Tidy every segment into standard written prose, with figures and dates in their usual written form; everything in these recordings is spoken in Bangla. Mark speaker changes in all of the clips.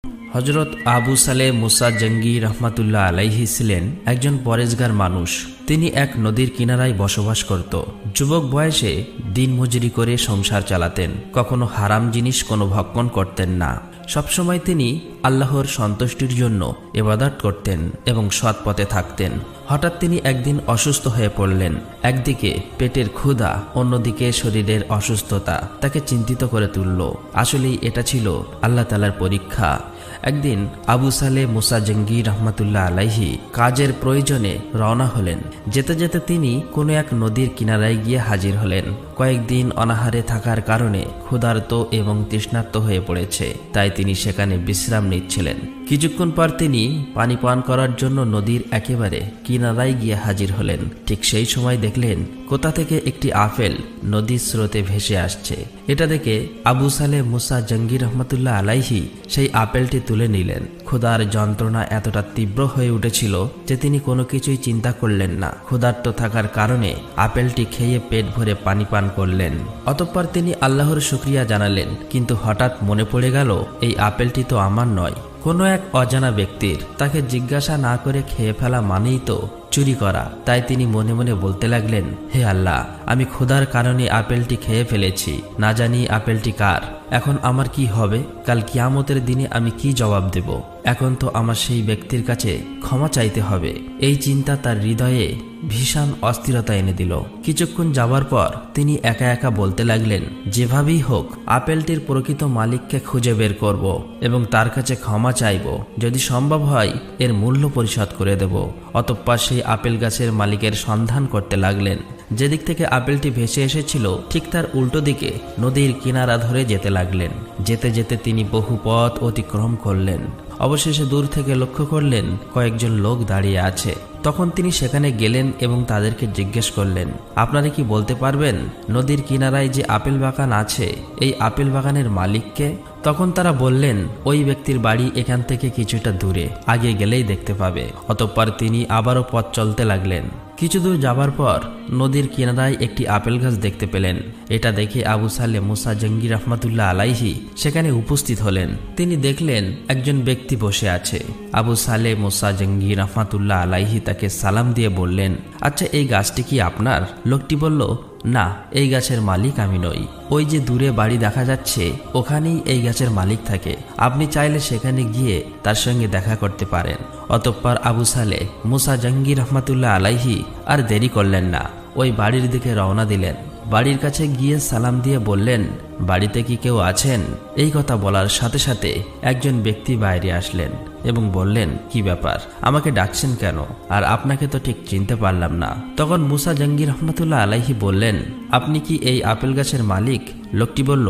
Speaker 1: হযরত আবু সালেহ মুসা জঙ্গি রহমাতুল্লাহ আলাইহি ছিলেন একজন পরেজগার মানুষ। তিনি এক নদীর কিনারায় বসবাস করত। যুবক বয়সে দিন মজুরি করে সংসার চালাতেন। কখনো হারাম জিনিস কোনো ভক্ষণ করতেন না। সবসময় তিনি আল্লাহর সন্তুষ্টির জন্য ইবাদত করতেন এবং সৎ পথে থাকতেন। হঠাৎ তিনি একদিন অসুস্থ হয়ে পড়লেন। একদিকে পেটের ক্ষুধা, অন্যদিকে শরীরের অসুস্থতা তাকে চিন্তিত করে তুলল। আসলেই এটা ছিল আল্লাহ তাআলার পরীক্ষা। একদিন আবু সালেহ মুসা জঙ্গি রহমাতুল্লাহ আলাইহি কাজের প্রয়োজনে রওনা হলেন। যেতে যেতে তিনি কোনো এক নদীর কিনারায় গিয়ে হাজির হলেন। কয়েকদিন অনাহারে থাকার কারণে ক্ষুধার্ত এবং তৃষ্ণার্ত হয়ে পড়েছে, তাই তিনি সেখানে বিশ্রাম নিচ্ছিলেন। কিছুক্ষণ পর তিনি পানি পান করার জন্য নদীর একেবারে কিনারায় গিয়ে হাজির হলেন। ঠিক সেই সময় দেখলেন কোথা থেকে একটি আপেল নদীর স্রোতে ভেসে আসছে। এটা দেখে আবু সালেহ মুসা জঙ্গি রহমাতুল্লাহ আলাইহি সেই আপেলটি তুলে নিলেন। ক্ষুধার যন্ত্রণা এতটা তীব্র হয়ে উঠেছিল যে তিনি কোনো কিছুই চিন্তা করলেন না। ক্ষুধার্ত থাকার কারণে আপেলটি খেয়ে পেট ভরে পানি পান করলেন। অতঃপর তিনি আল্লাহর শুকরিয়া জানালেন। কিন্তু হঠাৎ মনে পড়ে গেল, এই আপেলটি তো আমার নয়, কোনো এক অজানা ব্যক্তির। তাকে জিজ্ঞাসা না করে খেয়ে ফেলা মানেই তো চুরি করা। তাই তিনি মনে মনে বলতে লাগলেন, হে আল্লাহ, আমি ক্ষুধার কারণে আপেলটি খেয়ে ফেলেছি, না জানি আপেলটি কার। এখন আমার কি হবে? কাল কিয়ামতের দিনে আমি কি জবাব দেব? এখন তো আমার সেই ব্যক্তির কাছে ক্ষমা চাইতে হবে। এই চিন্তা তার হৃদয়ে ভীষণ অস্থিরতা এনে দিল। কিছুক্ষণ যাবার পর তিনি একা একা বলতে লাগলেন, যেভাবেই হোক আপেলটির প্রকৃত মালিককে খুঁজে বের করব এবং তার কাছে ক্ষমা চাইব। যদি সম্ভব হয় এর মূল্য পরিশোধ করে দেব। অতঃপর সেই আপেল গাছের মালিকের সন্ধান করতে লাগলেন। যেদিক থেকে আপেলটি ভেসে এসেছিল ঠিক তার উল্টো দিকে নদীর কিনারা ধরে যেতে লাগলেন। যেতে যেতে তিনি বহু পথ অতিক্রম করলেন। অবশেষে দূর থেকে লক্ষ্য করলেন কয়েকজন লোক দাঁড়িয়ে আছে। তখন তিনি সেখানে গেলেন এবং তাদেরকে জিজ্ঞেস করলেন, আপনারা কি বলতে পারবেন নদীর কিনারায় যে আপেল বাগান আছে, এই আপেল বাগানের মালিককে? তখন তারা বললেন, ওই ব্যক্তির বাড়ি এখান থেকে কিছুটা দূরে, আগে গেলেই দেখতে পাবে। অতঃপর তিনি আবারও পথ চলতে লাগলেন। কিছু দূর যাবার পর নদীর কিনারায় একটি আপেল গাছ দেখতে পেলেন। এটা দেখে আবু সালেহ মুসা জঙ্গি রহমাতুল্লাহ আলাইহি সেখানে উপস্থিত হলেন। তিনি দেখলেন একজন ব্যক্তি বসে আছে। আবু সালেহ মুসা জঙ্গি রহমাতুল্লাহ আলাইহি তাকে সালাম দিয়ে বললেন, আচ্ছা, এই গাছটি কি আপনার? লোকটি বলল, না, এই গাছের মালিক আমি নই। ওই যে দূরে বাড়ি দেখা যাচ্ছে, ওখানেই এই গাছের মালিক থাকে। আপনি চাইলে সেখানে গিয়ে তার সঙ্গে দেখা করতে পারেন। অতঃপর আবু সালেহ মুসা জঙ্গি রহমাতুল্লাহ আলাইহি আর দেরি করলেন না, ওই বাড়ির দিকে রওনা দিলেন। বাড়ির কাছে গিয়ে সালাম দিয়ে বললেন, বাড়িতে কি কেউ আছেন? এই কথা বলার সাথে সাথে একজন ব্যক্তি বাইরে আসলেন এবং বললেন, কি ব্যাপার, আমাকে ডাকছেন কেন? আর আপনাকে তো ঠিক চিনতে পারলাম না। তখন মুসা জঙ্গি রহমাতুল্লাহ আলাইহি বললেন, আপনি কি এই আপেল গাছের মালিক? লোকটি বলল,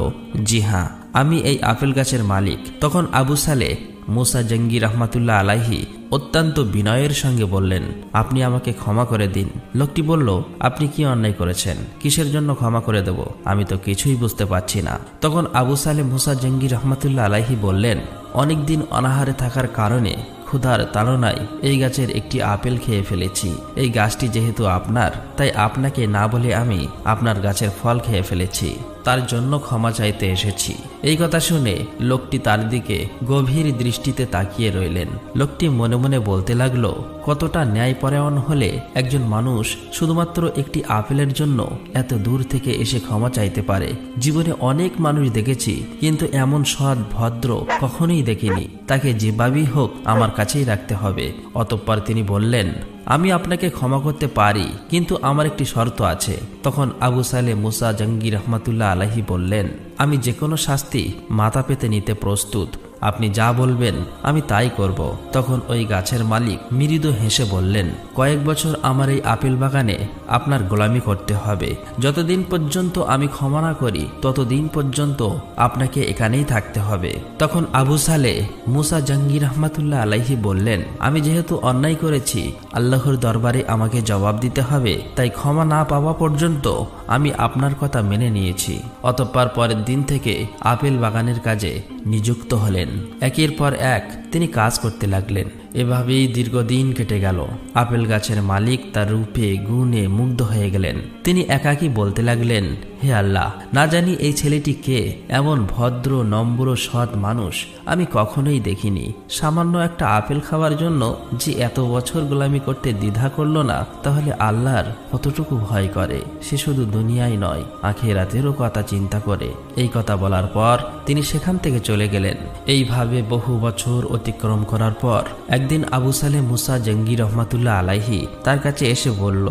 Speaker 1: জি হ্যাঁ, আমি এই আপেল গাছের মালিক। তখন আবু সালেহ মুসা জঙ্গি রহমাতুল্লাহ আলাইহি অত্যন্ত বিনয়ের সঙ্গে বললেন, আপনি আমাকে ক্ষমা করে দিন। লোকটি বলল, আপনি কি অন্যায় করেছেন? কিসের জন্য ক্ষমা করে দেব? আমি তো কিছুই বুঝতে পারছি না। তখন আবু সালেহ মুসা জঙ্গি রহমাতুল্লাহ আলাইহি বললেন, অনেকদিন অনাহারে থাকার কারণে ক্ষুধার তাড়নায় এই গাছের একটি আপেল খেয়ে ফেলেছি। এই গাছটি যেহেতু আপনার, তাই আপনাকে না বলে আমি আপনার গাছের ফল খেয়ে ফেলেছি, তার জন্য ক্ষমা চাইতে এসেছি। এই কথা শুনে লোকটি তার দিকে গভীর দৃষ্টিতে তাকিয়ে রইলেন। লোকটি মনে মনে বলতে লাগলো, কতটা ন্যায়পরায়ণ হলে একজন মানুষ শুধুমাত্র একটি আপেলের জন্য এত দূর থেকে এসে ক্ষমা চাইতে পারে। জীবনে অনেক মানুষ দেখেছি, কিন্তু এমন সৎ ভদ্র কখনোই দেখিনি। তাকে যেভাবেই হোক আমার কাছেই রাখতে হবে। অতঃপর তিনি বললেন, আমি আপনাকে ক্ষমা করতে পারি, কিন্তু আমার একটি শর্ত আছে। তখন আবু সালেহ মুসা জঙ্গি রহমাতুল্লাহ আলাইহি বললেন, আমি যে কোনো শাস্তি মাথা পেতে নিতে প্রস্তুত, আপনি যা বলবেন আমি তাই করব। তখন ওই গাছের মালিক মৃদু হেসে বললেন, কয়েক বছর আমার এই আপেল বাগানে আপনার গোলামি করতে হবে। যতদিন পর্যন্ত আমি ক্ষমা না করি ততদিন পর্যন্ত আপনাকে এখানেই থাকতে হবে। তখন আবু সালেহ মুসা জঙ্গি রহমাতুল্লাহ আলাইহি বললেন, আমি যেহেতু অন্যায় করেছি, আল্লাহর দরবারে আমাকে জবাব দিতে হবে, তাই ক্ষমা না পাওয়া পর্যন্ত আমি আপনার কথা মেনে নিয়েছি। অতঃপর পরের দিন থেকে আপেল বাগানের কাজে নিযুক্ত হলেন। একের পর এক তিনি কাজ করতে লাগলেন। এভাবেই দীর্ঘদিন কেটে গেল। আপেল গাছের মালিক তার রূপে গুণে মুগ্ধ হয়ে গেলেন। তিনি একাকী বলতে লাগলেন, হে আল্লাহ, না জানি এই ছেলেটি কে, এমন ভদ্র নম্র সৎ মানুষ আমি কখনোই দেখিনি। সামান্য একটা আপেল খাওয়ার জন্য যে এত বছর গোলামি করতে দ্বিধা করল না, তাহলে আল্লাহর কতটুকু ভয় করে। সে শুধু দুনিয়ায় নয়, আখিরাতেরও কথা চিন্তা করে। এই কথা বলার পর তিনি সেখান থেকে চলে গেলেন। এইভাবে বহু বছর অতিক্রম করার পর একদিন আবু সালেহ মুসা জঙ্গি রহমাতুল্লাহ আলাইহি তার কাছে এসে বলল,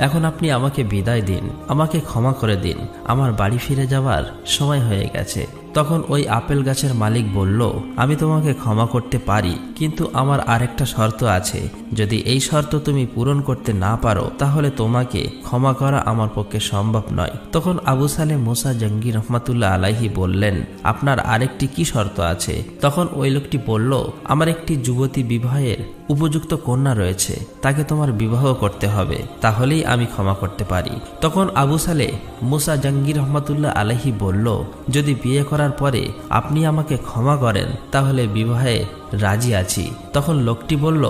Speaker 1: এখন আপনি আমাকে বিদায় দিন, আমাকে ক্ষমা করে দিন, আমার বাড়ি ফিরে যাওয়ার সময় হয়ে গেছে। তখন ওই আপেল গাছের মালিক বলল, আমি তোমাকে ক্ষমা করতে পারি, কিন্তু আমার আরেকটা শর্ত আছে। যদি এই শর্ত তুমি পূরণ করতে না পারো, তাহলে তোমাকে ক্ষমা করা আমার পক্ষে সম্ভব নয়। তখন আবু সালেহ মুসা জঙ্গি রহমাতুল্লাহ আলাইহি বললেন, আপনার আরেকটি কি শর্ত আছে? তখন ওই লোকটি বলল, আমার একটি যুবতী বিবাহের উপযুক্ত কন্যা রয়েছে, তাকে তোমার বিবাহ করতে হবে, তাহলেই আমি ক্ষমা করতে পারি। তখন আবু সালেহ মুসা জঙ্গি রহমাতুল্লাহ আলাইহি বলল, যদি বিয়ে করার পরে আপনি আমাকে ক্ষমা করেন, তাহলে বিবাহে রাজি আছি। তখন লোকটি বলল,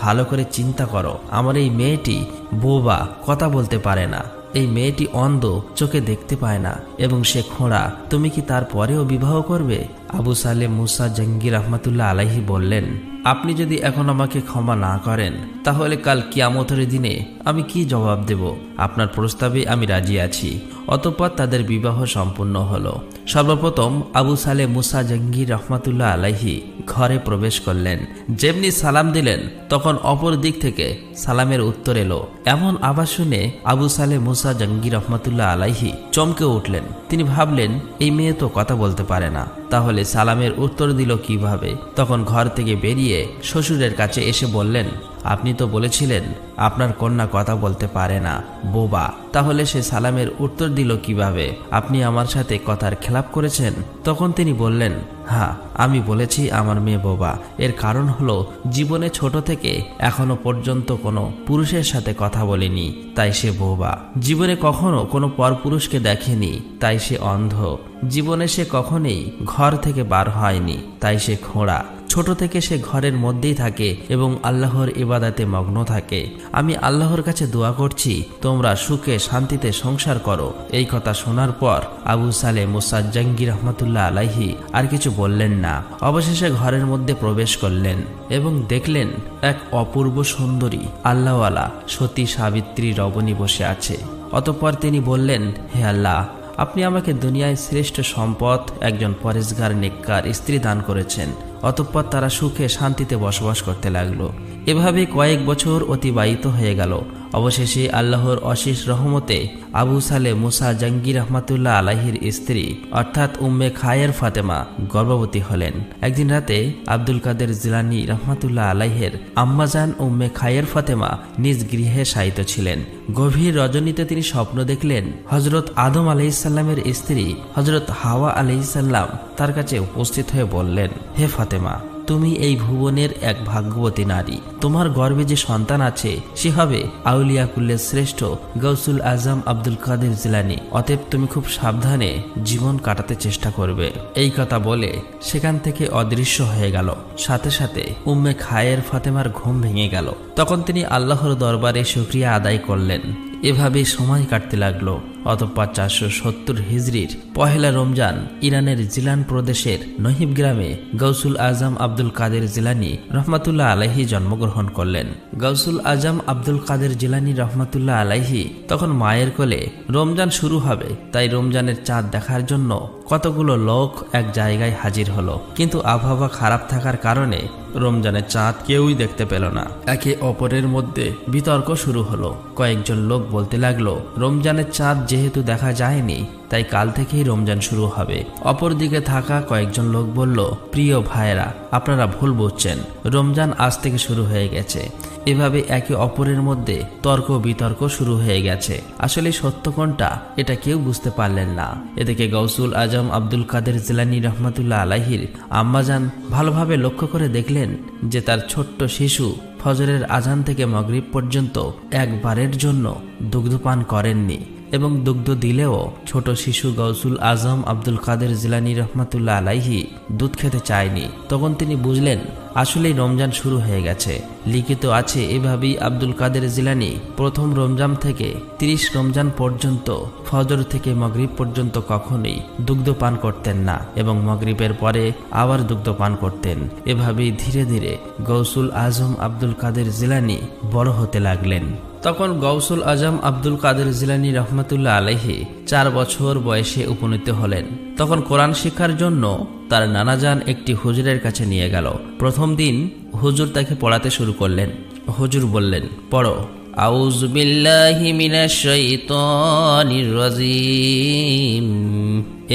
Speaker 1: ভালো করে চিন্তা করো, আমার এই মেয়েটি বোবা, কথা বলতে পারে না, এই মেয়েটি অন্ধ, চোখে দেখতে পায় না, এবং সে খোঁড়া, তুমি কি তারপরেও বিবাহ করবে? আবু সালেহ মুসা জঙ্গি রহমাতুল্লাহ আলাইহি বললেন, আপনি যদি এখন আমাকে ক্ষমা না করেন, তাহলে কাল কিয়ামতের দিনে আমি কি জবাব দেব? আপনার প্রস্তাবে আমি রাজি আছি। অতঃপর তাদের বিবাহ সম্পূর্ণ হলো। সর্বপ্রথম আবু সালেহ মুসা জঙ্গি রহমাতুল্লাহ আলাইহি ঘরে প্রবেশ করলেন। যেমনি সালাম দিলেন, তখন অপর দিক থেকে সালামের উত্তর এলো। এমন আওয়াজ শুনে আবু সালেহ মুসা জঙ্গি রহমাতুল্লাহ আলাইহি চমকে উঠলেন। তিনি ভাবলেন, এই মেয়ে তো কথা বলতে পারে না, তাহলে সালামের উত্তর দিল কিভাবে? তখন ঘর থেকে বেরিয়ে শ্বশুরের কাছে এসে বললেন, আপনি তো বলেছিলেন আপনার কন্যা কথা বলতে পারে না, বোবা, তাহলে সে সালামের উত্তর দিল কিভাবে? আপনি আমার সাথে কথার খেলাপ করেছেন। তখন তিনি বললেন, হ্যাঁ, আমি বলেছি আমার মেয়ে বোবা। এর কারণ হলো, জীবনে ছোট থেকে এখনো পর্যন্ত কোনো পুরুষের সাথে কথা বলেনি, তাই সে বোবা। জীবনে কখনো কোনো পরপুরুষকে দেখেনি, তাই সে অন্ধ। জীবনে সে কখনোই ঘর থেকে বার হয়নি, তাই সে খোঁড়া। ছোট থেকে সে ঘরের মধ্যেই থাকে এবং আল্লাহর ইবাদতে মগ্ন থাকে। আমি আল্লাহর কাছে দোয়া করছি, তোমরা সুখে শান্তিতে সংসার করো। এই কথা শোনার পর আবু সালেহ মুসা জঙ্গি রহমাতুল্লাহ আলাইহি আর কিছু বললেন না। অবশেষে ঘরের মধ্যে প্রবেশ করলেন এবং দেখলেন এক অপূর্ব সুন্দরী আল্লাহওয়ালা সতী সাবিত্রী রমণী বসে আছে। অতঃপর তিনি বললেন, হে আল্লাহ, আপনি আমাকে দুনিয়ায় শ্রেষ্ঠ সম্পদ, একজন পরেশগার নেককার স্ত্রী দান করেছেন। অতঃপর তারা সুখে শান্তিতে বসবাস করতে লাগলো। এভাবে কয়েক বছর অতিবাহিত হয়ে গেল। অবশেষে আল্লাহর অশেষ রহমতে আবু সালেহ মুসা জঙ্গি রহমাতুল্লাহ আলাইহির স্ত্রী অর্থাৎ উম্মে খায়ের ফাতেমা গর্ভবতী হলেন। একদিন রাতে আব্দুল কাদের জিলানী রহমাতুল্লাহ আলাইহের আম্মাজান উম্মে খায়ের ফাতেমা নিজ গৃহে শায়িত ছিলেন। গভীর রজনীতে তিনি স্বপ্ন দেখলেন, হজরত আদম আলাইহিসসালামের স্ত্রী হজরত হাওয়া আলাইহিসসালাম তার কাছে উপস্থিত হয়ে বললেন, হে ফাতেমা, তুমি এই ভুবনের এক ভাগ্যবতী নারী। তোমার গর্ভে যে সন্তান আছে সে হবে আউলিয়া কুল্লের শ্রেষ্ঠ গৌসুল আজম আব্দুল কাদের জিলানী। অতএব তুমি খুব সাবধানে জীবন কাটাতে চেষ্টা করবে। এই কথা বলে সেখান থেকে অদৃশ্য হয়ে গেল। সাথে সাথে উম্মে খায়ের ফাতেমার ঘুম ভেঙে গেল। তখন তিনি আল্লাহর দরবারে শুকরিয়া আদায় করলেন। এভাবে সময় কাটতে লাগলো। অতঃপর 470 হিজরির পহেলা রমজান ইরানের জিলান প্রদেশের নহিব গ্রামে গৌসুল আজম আব্দুল কাদের জিলানী রহমাতুল্লাহ আলাইহি জন্মগ্রহণ করলেন। গৌসুল আজম আব্দুল কাদের জিলানী রহমাতুল্লাহ আলাইহি তখন মায়ের কোলে। রমজান শুরু হবে, তাই রমজানের চাঁদ দেখার জন্য কতগুলো লোক এক জায়গায় হাজির হলো। কিন্তু আবহাওয়া খারাপ থাকার কারণে রমজানের চাঁদ কেউই দেখতে পেল না। একে অপরের মধ্যে বিতর্ক শুরু হলো। কয়েকজন লোক বলতে লাগলো, রমজানের চাঁদ যেহেতু দেখা যায়নি, তাই কাল থেকেই রমজান শুরু হবে। অপরদিকে থাকা কয়েকজন লোক বলল, প্রিয় ভাইয়েরা, আপনারা ভুল বুঝছেন, রমজান আজ থেকে শুরু হয়ে গেছে। এভাবে একে অপরের মধ্যে তর্ক বিতর্ক শুরু হয়ে গেছে। আসলে সত্য কোনটা এটা কেউ বুঝতে পারলেন না। এদিকে গৌসুল আজম আব্দুল কাদের জিলানী রহমাতুল্লাহ আলাইহির আম্মাজান ভালোভাবে লক্ষ্য করে দেখলেন যে তার ছোট্ট শিশু ফজরের আজান থেকে মাগরিব পর্যন্ত একবারের জন্য দুগ্ধপান করেননি। এবং দুগ্ধ দিলেও ছোট শিশু গৌসুল আজম আব্দুল কাদের জিলানী রহমাতুল্লাহ আলাইহি দুধ খেতে চায়নি। তখন তিনি বুঝলেন আসলেই রমজান শুরু হয়ে গেছে। লিখিত আছে এভাবেই আব্দুল কাদের জিলানী প্রথম রমজান থেকে 30 রমজান পর্যন্ত ফজর থেকে মাগরিব পর্যন্ত কখনোই দুগ্ধ পান করতেন না এবং মাগরিবের পরে আবার দুগ্ধ পান করতেন। এভাবেই ধীরে ধীরে গৌসুল আজম আব্দুল কাদের জিলানী বড় হতে লাগলেন। তখন গৌসুল আজম আব্দুল কাদের জিলানী রহমাতুল্লাহ আলাইহি 4 বছর বয়সে উপনীত হলেন। তখন কোরআন শিক্ষার জন্য তার নানাজান একটি হুজুরের কাছে নিয়ে গেল। প্রথম দিন হুজুর তাকে পড়াতে শুরু করলেন। হুজুর বললেন, পড়ো। আউযু বিল্লাহি মিনাশ শাইতানির রাজিম।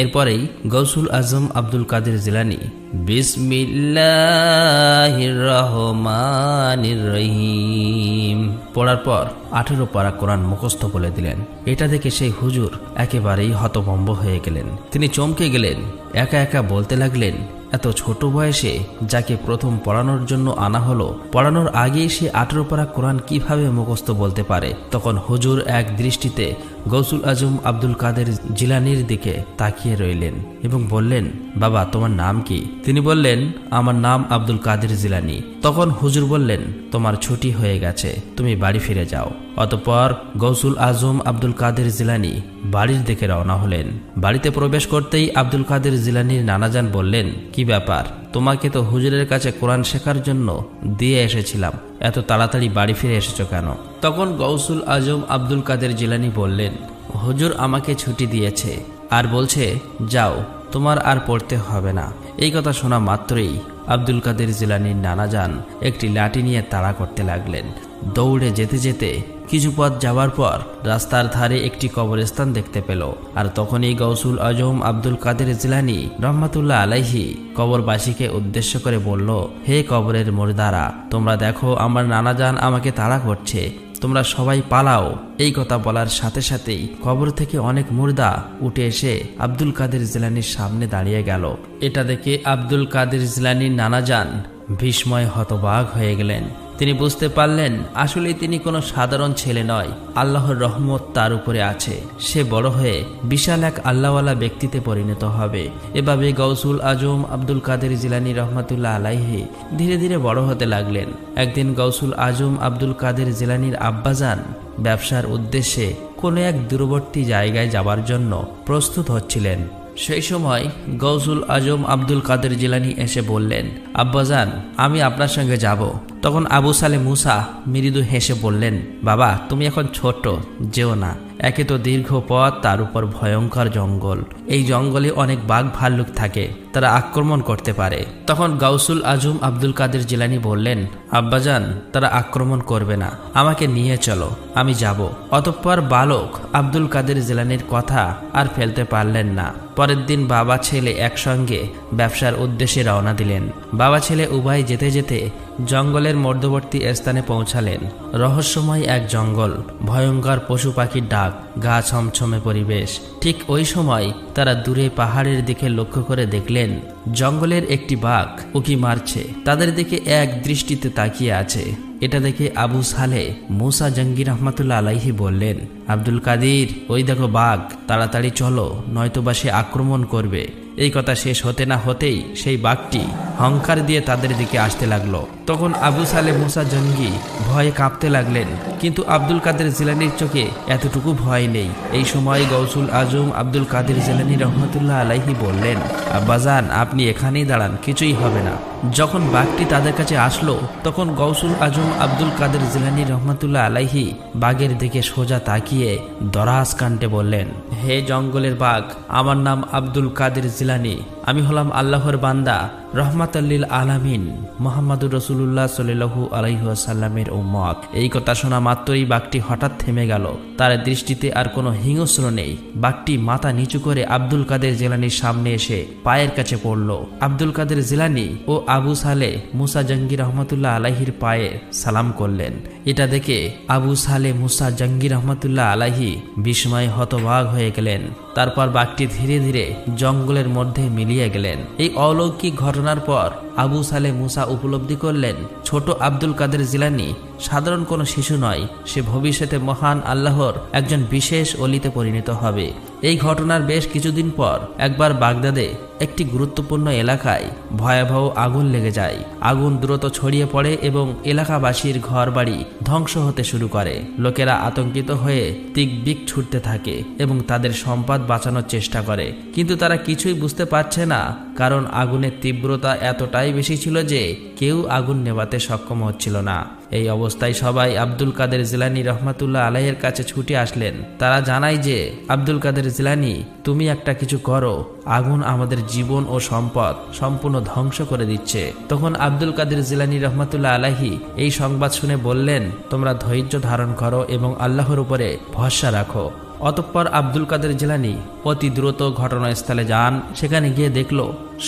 Speaker 1: এরপরেই গৌসুল আজম আব্দুল কাদের জিলানী বিসমিল্লাহির রহমানির রহিম পড়ার পর 18 পারা কোরআন মুখস্থ বলে দিলেন। এটা দেখে সেই হুজুর একেবারেই হতভম্ব হয়ে গেলেন। তিনি চমকে গেলেন, একা একা বলতে লাগলেন, এত ছোট বয়সে যাকে প্রথম পড়ানোর জন্য আনা হলো, পড়ানোর আগেই সে 18 পারা কোরআন কিভাবে মুখস্থ বলতে পারে? তখন হুজুর এক দৃষ্টিতে গৌসুল আজম আব্দুল কাদের জিলানীর দিকে তাকিয়ে রইলেন এবং বললেন, বাবা তোমার নাম কি? তিনি বললেন, আমার নাম আব্দুল কাদের জিলানী। তখন হুজুর বললেন, তোমার ছুটি হয়ে গেছে, তুমি বাড়ি ফিরে যাও। অতঃপর গৌসুল আজম আব্দুল কাদের জিলানী বাড়ির দিকে রওনা হলেন। বাড়িতে প্রবেশ করতেই আব্দুল কাদের জিলানীর নানাজান বললেন, কি ব্যাপার? তোমাকে তো হুজুরের কাছে কোরআন শেখার জন্য দিয়ে এসেছিলাম, এত তাড়াতাড়ি বাড়ি ফিরে এসেছো কেন? তখন গৌসুল আজম আব্দুল কাদের জিলানী বললেন, হুজুর আমাকে ছুটি দিয়েছে আর বলছে যাও, তোমার আর পড়তে হবে না। এই কথা শোনা মাত্রই আব্দুল কাদের জিলানীর নানাজান একটি লাঠি নিয়ে তাড়া করতে লাগলেন। দৌড়ে যেতে যেতে কিছু পথ যাওয়ার পর রাস্তার ধারে একটি কবরস্থান দেখতে পেল। আর তখনই গৌসুল আজম আব্দুল কাদের জিলানী রহমাতুল্লাহ আলাইহি কবরবাসীকে উদ্দেশ্য করে বলল, হে কবরের মুর্দারা, তোমরা দেখো আমার নানাজান আমাকে তাড়া করছে, তোমরা সবাই পালাও। এই কথা বলার সাথে সাথেই কবর থেকে অনেক মুর্দা উঠে এসে আব্দুল কাদের জিলানীর সামনে দাঁড়িয়ে গেল। এটা দেখে আব্দুল কাদের জিলানীর নানাজান বিস্ময় হতবাক হয়ে গেলেন। তিনি বুঝতে পারলেন আসলে তিনি কোনো সাধারণ ছেলে নয়, আল্লাহর রহমত তার উপরে আছে। সে বড় হয়ে বিশাল এক আল্লাহওয়ালা ব্যক্তিতে পরিণত হবে। এভাবে গৌসুল আজম আব্দুল কাদের জিলানী রহমাতুল্লাহ আলাইহি ধীরে ধীরে বড় হতে লাগলেন। একদিন গৌসুল আজম আব্দুল কাদের জিলানীর আব্বাজান ব্যবসার উদ্দেশ্যে কোনো এক দূরবর্তী জায়গায় যাবার জন্য প্রস্তুত হচ্ছিলেন। সেই সময় গৌসুল আজম আব্দুল কাদের জিলানী এসে বললেন, আব্বাজান আমি আপনার সঙ্গে যাব। তখন আবু সালে মুসা মৃদু হেসে বললেন, বাবা তুমি এখন ছোট, যেও না। একে তো দীর্ঘ পথ, তার উপর ভয়ঙ্কর জঙ্গল। এই জঙ্গলে অনেক বাঘ ভাল্লুক থাকে, তারা আক্রমণ করতে পারে। তখন গৌসুল আজম আব্দুল কাদের জিলানী বললেন, আব্বাজান তারা আক্রমণ করবে না, আমাকে নিয়ে চলো, আমি যাব। অতঃপর বালক আব্দুল কাদের জিলানীর কথা আর ফেলতে পারলেন না। পরের দিন বাবা ছেলে একসঙ্গে ব্যবসার উদ্দেশ্যে রওনা দিলেন। বাবা ছেলে উভয় যেতে যেতে জঙ্গলের মধ্যবর্তী স্থানে পৌঁছালেন। রহস্যময় এক জঙ্গল, ভয়ঙ্কর পশু পাখির ডাক, গা ছমছমে পরিবেশ। ঠিক ওই সময় তারা দূরে পাহাড়ের দিকে লক্ষ্য করে দেখলেন জঙ্গলের একটি বাঘ উকি মারছে, তাদের দিকে এক দৃষ্টিতে তাকিয়ে আছে। এটা দেখে আবু সালে মুসা জঙ্গি রহমাতুল্লাহ আলাইহি বললেন, আব্দুল কাদির ওই দেখো বাঘ, তাড়াতাড়ি চলো, নয়তোবা সে আক্রমণ করবে। এই কথা শেষ হতে না হতেই সেই বাঘটি হংকার দিয়ে তাদের দিকে আসতে লাগলো। তখন আবু সালে মুসা জঙ্গি ভয়ে কাঁপতে লাগলেন, কিন্তু আব্দুল কাদের জিলানীর চোখে এতটুকু ভয় নেই। এই সময় গৌসুল আজম আব্দুল কাদের জিলানী রহমাতুল্লাহ আলাইহি বললেন, আব্বাজান আপনি এখানেই দাঁড়ান, কিছুই হবে না। যখন বাঘটি তাদের কাছে আসলো তখন গৌসুল আজম আব্দুল কাদের জিলানী রহমাতুল্লাহ আলাইহি বাঘের দিকে সোজা তাকিয়ে দরাজ কান্টে বললেন, হে জঙ্গলের বাঘ, আমার নাম আব্দুল কাদের জিলানী, আমি হলাম আল্লাহর বান্দা, রহমাতুল্লিল আলামিন মুহাম্মদুর রাসূলুল্লাহ সাল্লাল্লাহু আলাইহি ওয়াসাল্লামের উম্মত। এই কথা শোনা মাত্রই বাঘটি হঠাৎ থেমে গেল, তার দৃষ্টিতে আর কোনো হিংস্র নেই। বাঘটি মাথা নিচু করে আব্দুল কাদের জিলানীর সামনে এসে পায়ের কাছে পড়ল। আব্দুল কাদের জিলানী ও আবু সালে মুসা জঙ্গি রহমাতুল্লাহ আলাইহির পায়ে সালাম করলেন। এটা দেখে আবু সালে মুসা জঙ্গি রহমাতুল্লাহ আলাইহি বিস্ময়ে হতবাক হয়ে গেলেন। তারপর বাঘটি ধীরে ধীরে জঙ্গলের মধ্যে মিলিয়ে গেলেন। এই অলৌকিক ঘটনার পর আবু সালে মুসা উপলব্ধি করলেন ছোট আব্দুল কাদের জিলানী সাধারণ কোনো শিশু নয়, সে ভবিষ্যতে মহান আল্লাহর একজন বিশেষ অলিতে পরিণত হবে। এই ঘটনার বেশ কিছুদিন পর একবার বাগদাদে একটি গুরুত্বপূর্ণ এলাকায় ভয়াবহ আগুন লেগে যায়। আগুন দ্রুত ছড়িয়ে পড়ে এবং এলাকাবাসীর ঘরবাড়ি ধ্বংস হতে শুরু করে। লোকেরা আতঙ্কিত হয়ে দিকবিক ছুটতে থাকে এবং তাদের সম্পদ বাঁচানোর চেষ্টা করে, কিন্তু তারা কিছুই বুঝতে পারছে না, কারণ আগুনের তীব্রতা এতটাই বেশি ছিল যে কেউ আগুন নেভাতে সক্ষম হচ্ছিল না। এই অবস্থায় সবাই আব্দুল কাদের জিলানী রহমাতুল্লাহ আলাইহির কাছে ছুটে আসলেন। তারা জানায় যে, আব্দুল কাদের জিলানী, তুমি একটা কিছু করো, আগুন আমাদের জীবন ও সম্পদ সম্পূর্ণ ধ্বংস করে দিচ্ছে। তখন আব্দুল কাদের জিলানী রহমাতুল্লাহ আলাইহি এই সংবাদ শুনে বললেন, তোমরা ধৈর্য ধারণ করো এবং আল্লাহর উপরে ভরসা রাখো। অতঃপর আব্দুল কাদের জিলানী অতি দ্রুত ঘটনাস্থলে যান। সেখানে গিয়ে দেখল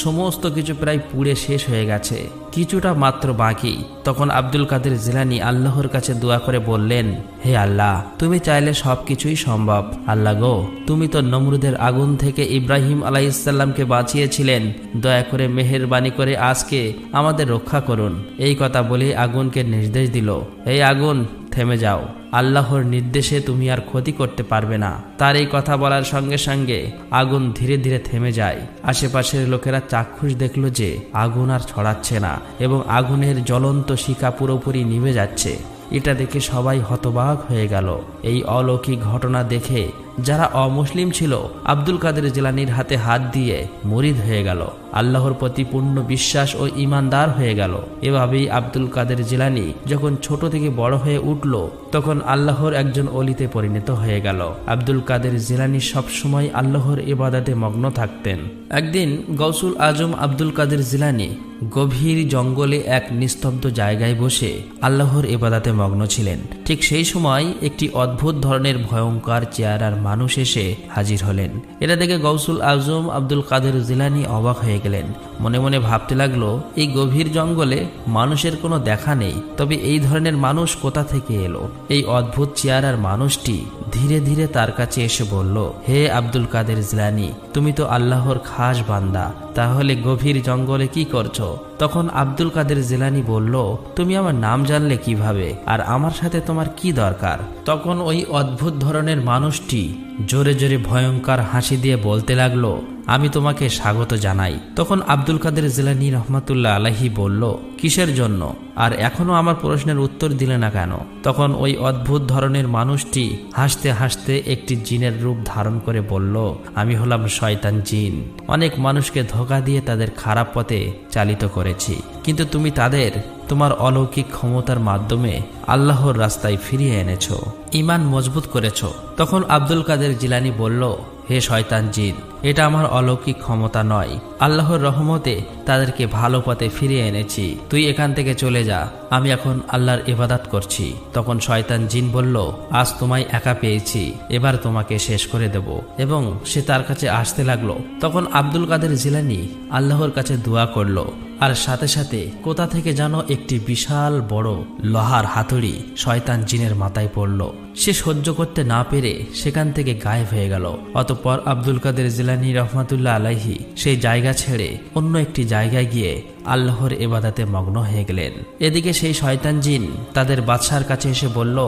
Speaker 1: সমস্ত কিছু প্রায় পুড়ে শেষ হয়ে গেছে, কিছুটা মাত্র বাকি। তখন আব্দুল কাদের জিলানী আল্লাহর কাছে দোয়া করে বললেন, হে আল্লাহ, তুমি চাইলে সবকিছুই সম্ভব। আল্লাহ গো, তুমি তো নমরুদের আগুন থেকে ইব্রাহিম আলাইহিসসালামকে বাঁচিয়েছিলেন, দয়া করে মেহেরবানি করে আজকে আমাদের রক্ষা করুন। এই কথা বলে আগুনকে নির্দেশ দিল, এই আগুন থেমে যাও, আল্লাহর নির্দেশে তুমি আর ক্ষতি করতে পারবে না। তার এই কথা বলার সঙ্গে সঙ্গে আগুন ধীরে ধীরে থেমে যায়। আশেপাশের লোকেরা চাক্ষুষ দেখল যে আগুন আর ছড়াচ্ছে না এবং আগুনের জ্বলন্ত শিখা পুরোপুরি নিভে যাচ্ছে। এটা দেখে সবাই হতবাক হয়ে গেল। এই অলৌকিক ঘটনা দেখে যারা অমুসলিম ছিল আব্দুল কাদের জিলানীর হাতে হাত দিয়ে মুরিদ হয়ে গেল, আল্লাহর প্রতি পূর্ণ বিশ্বাস ও ঈমানদার হয়ে গেল। এভাবেই আব্দুল কাদের জিলানী যখন ছোট থেকে বড় হয়ে উঠল, তখন আল্লাহর একজন অলিতে পরিণত হয়ে গেল। আব্দুল কাদের জিলানী সবসময় আল্লাহর ইবাদতে মগ্ন থাকতেন। একদিন গৌসুল আজম আব্দুল কাদের জিলানী গভীর জঙ্গলে এক নিস্তব্ধ জায়গায় বসে আল্লাহর ইবাদতে মগ্ন ছিলেন। ঠিক সেই সময় একটি অদ্ভুত ধরনের ভয়ঙ্কর চেহারার মানুষ এসে হাজির হলেন। এটা দেখে গৌসুল আজম আব্দুল কাদের জিলানী অবাক হয়ে গেলেন। মনে মনে ভাবতে লাগলো, এই গভীর জঙ্গলে মানুষের কোনো দেখা নেই, তবে এই ধরনের মানুষ কোথা থেকে এলো? এই অদ্ভুত চেহারার মানুষটি ধীরে ধীরে তার কাছে এসে বলল, হে আব্দুল কাদের জিলানী, তুমি তো আল্লাহর খাস বান্দা, তাহলে গভীর জঙ্গলে কি করছো? তখন আব্দুল কাদের জিলানী বলল, তুমি আমার নাম জানলে কিভাবে, আর আমার সাথে তোমার কি দরকার? তখন ওই অদ্ভুত ধরনের মানুষটি জোরে জোরে ভয়ঙ্কর হাসি দিয়ে বলতে লাগলো, আমি তোমাকে স্বাগত জানাই। তখন আব্দুল কাদের জিলানী রহমাতুল্লাহ আলাইহি বলল, কিসের জন্য? আর এখনো আমার প্রশ্নের উত্তর দিলে না কেন? তখন ওই অদ্ভুত ধরনের মানুষটি হাসতে হাসতে একটি জিনের রূপ ধারণ করে বলল, আমি হলাম শয়তান জিন। অনেক মানুষকে ধোঁকা দিয়ে তাদের খারাপ পথে চালিত করেছি, কিন্তু তুমি তাদের তোমার অলৌকিক ক্ষমতার মাধ্যমে আল্লাহর রাস্তায় ফিরিয়ে এনেছো, ঈমান মজবুত করেছো। তখন আব্দুল কাদের জিলানী বলল, হে শয়তান জিন, এটা আমার অলৌকিক ক্ষমতা নয়, আল্লাহর রহমতে তাদেরকে ভালো পথে ফিরিয়ে এনেছি। তুই এখান থেকে চলে যা, আমি এখন আল্লাহর ইবাদত করছি। তখন শয়তান জিন বলল, আজ তোমায় একা পেয়েছি, এবার তোমাকে শেষ করে দেব, এবং সে তার কাছে আসতে লাগলো। তখন আব্দুল কাদের জিলানী আল্লাহর কাছে দোয়া করলো, আর সাথে সাথে কোথা থেকে যেন একটি বিশাল বড় লোহার হাতুড়ি শয়তান জিনের মাথায় পড়ল। সে সহ্য করতে না পেরে সেখান থেকে গায়েব হয়ে গেল। অতঃপর আব্দুল কাদের জিলানী রহমাতুল্লাহ আলাইহি সেই জায়গা ছেড়ে অন্য একটি জায়গায় গিয়ে আল্লাহর ইবাদতে মগ্ন হয়ে গেলেন। এদিকে সেই শয়তান জিন তাদের বাদশার কাছে এসে বলল,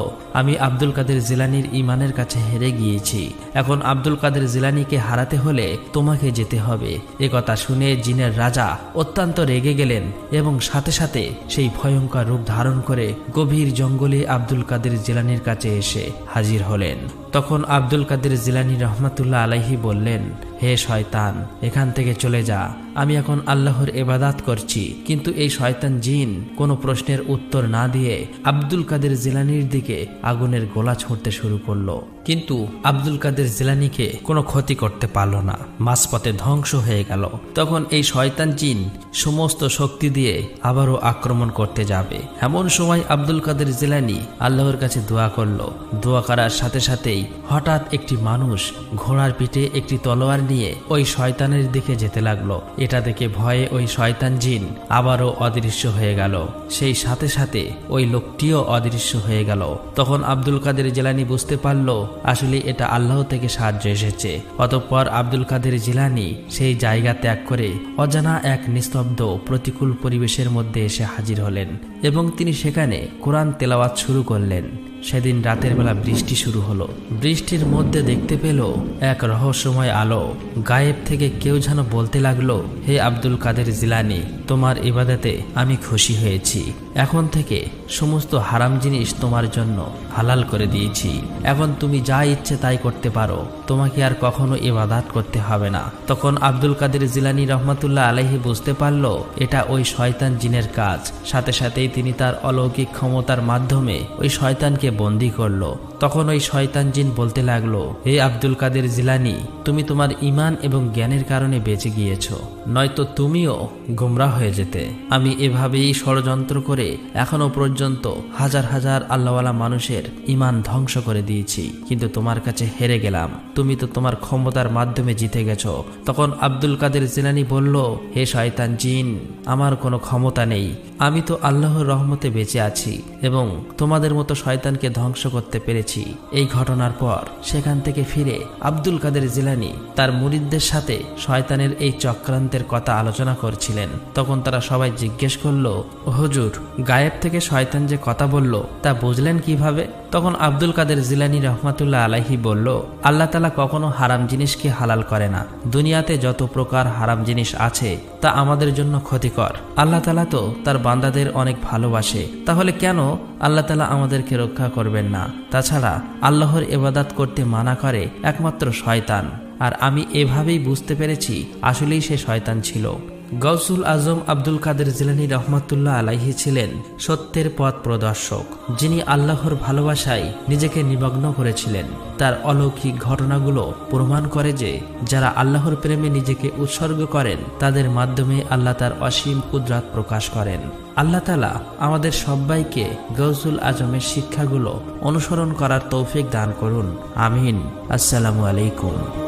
Speaker 1: আমি আব্দুল কাদের জিলানীর ঈমানের কাছে হেরে গিয়েছি, এখন আব্দুল কাদের জিলানীকে হারাতে হলে তোমাকে যেতে হবে। এ কথা শুনে জিনের রাজা অত্যন্ত রেগে গেলেন এবং সাথে সাথে সেই ভয়ঙ্কর রূপ ধারণ করে গভীর জঙ্গলে আব্দুল কাদের জিলানীর কাছে এসে হাজির হলেন। তখন আব্দুল কাদের জিলানী রহমাতুল্লাহ আলাইহি বললেন, হে শয়তান, এখান থেকে চলে যা, আমি এখন আল্লাহর ইবাদত করছি। কিন্তু এই শয়তান জিন কোনো প্রশ্নের উত্তর না দিয়ে আব্দুল কাদের জিলানীর দিকে আগুনের গোলা ছুঁড়তে শুরু করলো, কিন্তু আব্দুল কাদের জিলানীকে কোনো ক্ষতি করতে পারল না, মাঝপথে ধ্বংস হয়ে গেল। তখন এই শয়তান জিন সমস্ত শক্তি দিয়ে আবারও আক্রমণ করতে যাবে। এমন সময় আব্দুল কাদের জিলানী আল্লাহর কাছে দোয়া করলো। দোয়া করার সাথে সাথেই হঠাৎ একটি মানুষ ঘোড়ার পিঠে একটি তলোয়ার নিয়ে ওই শয়তানের দিকে যেতে লাগলো। এটা দেখে ভয়ে ওই শয়তান জিন আবারও অদৃশ্য হয়ে গেল। সেই সাথে সাথে ওই লোকটিও অদৃশ্য হয়ে গেল। তখন আব্দুল কাদের জিলানী বুঝতে পারল আসলে এটা আল্লাহ থেকে সাহায্য এসেছে। অতঃপর আব্দুল কাদের জিলানী সেই জায়গা ত্যাগ করে অজানা এক নিস্তব্ধ প্রতিকূল পরিবেশের মধ্যে এসে হাজির হলেন এবং তিনি সেখানে কোরআন তেলাওয়াত শুরু করলেন। সেদিন রাতের বেলা বৃষ্টি শুরু হলো। বৃষ্টির মধ্যে দেখতে পেল এক রহস্যময় আলো। গায়েব থেকে কেউ যেন বলতে লাগলো, হে আব্দুল কাদের জিলানী, তোমার ইবাদতে আমি খুশি হয়েছি। এখন থেকে সমস্ত হারাম জিনিস তোমার জন্য হালাল করে দিয়েছি। এখন তুমি যা ইচ্ছে তাই করতে পারো, তোমাকে আর কখনো ইবাদত করতে হবে না। তখন আব্দুল কাদের জিলানী রহমাতুল্লাহ আলাইহি বুঝতে পারল এটা ওই শয়তান জিনের কাজ। সাথে সাথেই তিনি তার অলৌকিক ক্ষমতার মাধ্যমে ওই শয়তানকে বন্দী করলো। তখন ওই শয়তান জিন বলতে লাগলো, হে আব্দুল কাদের জিলানী, তুমি তোমার ঈমান এবং জ্ঞানের কারণে বেঁচে গিয়েছো, নয়তো তুমিও গোমরাহ হয়ে যেতে। আমি এভাবেই ষড়যন্ত্র করে এখনো পর্যন্ত হাজার হাজার আল্লাহওয়ালা মানুষের ঈমান ধ্বংস করে দিয়েছি, কিন্তু তোমার কাছে হেরে গেলাম। তুমি তো তোমার ক্ষমতার মাধ্যমে জিতে গেছো। তখন আব্দুল কাদের জিলানী বলল, হে শয়তান জিন, আমার কোনো ক্ষমতা নেই। আমি তো আল্লাহর রহমতে বেঁচে আছি এবং তোমাদের মতো শয়তানকে ধ্বংস করতে পেরেছি। এই ঘটনার পর সেখান থেকে ফিরে আব্দুল কাদের জিলানী তার মুরিদদের সাথে শয়তানের এই চক্রান্তের কথা আলোচনা করছিলেন। তখন তারা সবাই জিজ্ঞেস করলো, হুজুর, গায়েব থেকে শয়তান যে কথা বলল তা বুঝলেন কিভাবে? তখন আব্দুল কাদের জিলানী রহমাতুল্লাহ আলাইহি বলল, আল্লাহ তাআলা কখনো হারাম জিনিসকে হালাল করে না। দুনিয়াতে যত প্রকার হারাম জিনিস আছে তা আমাদের জন্য ক্ষতিকর। আল্লাহ তাআলা তো তার বান্দাদের অনেক ভালোবাসে, তাহলে কেন আল্লাহ তাআলা আমাদেরকে রক্ষা করবেন না? তাছাড়া আল্লাহর ইবাদত করতে মানা করে একমাত্র শয়তান। আর আমি এভাবেই বুঝতে পেরেছি আসলেই সে শয়তান ছিল। গৌসুল আজম আব্দুল কাদের জিলানী রহমাতুল্লাহ আলাইহি ছিলেন সত্যের পথ প্রদর্শক, যিনি আল্লাহর ভালোবাসায় নিজেকে নিমগ্ন করেছিলেন। তার অলৌকিক ঘটনাগুলো প্রমাণ করে যে যারা আল্লাহর প্রেমে নিজেকে উৎসর্গ করেন তাদের মাধ্যমে আল্লাহ তার অসীম কুদরত প্রকাশ করেন। আল্লাহ তাআলা আমাদের সবাইকে গৌসুল আজমের শিক্ষাগুলো অনুসরণ করার তৌফিক দান করুন। আমিন। আসসালামু আলাইকুম।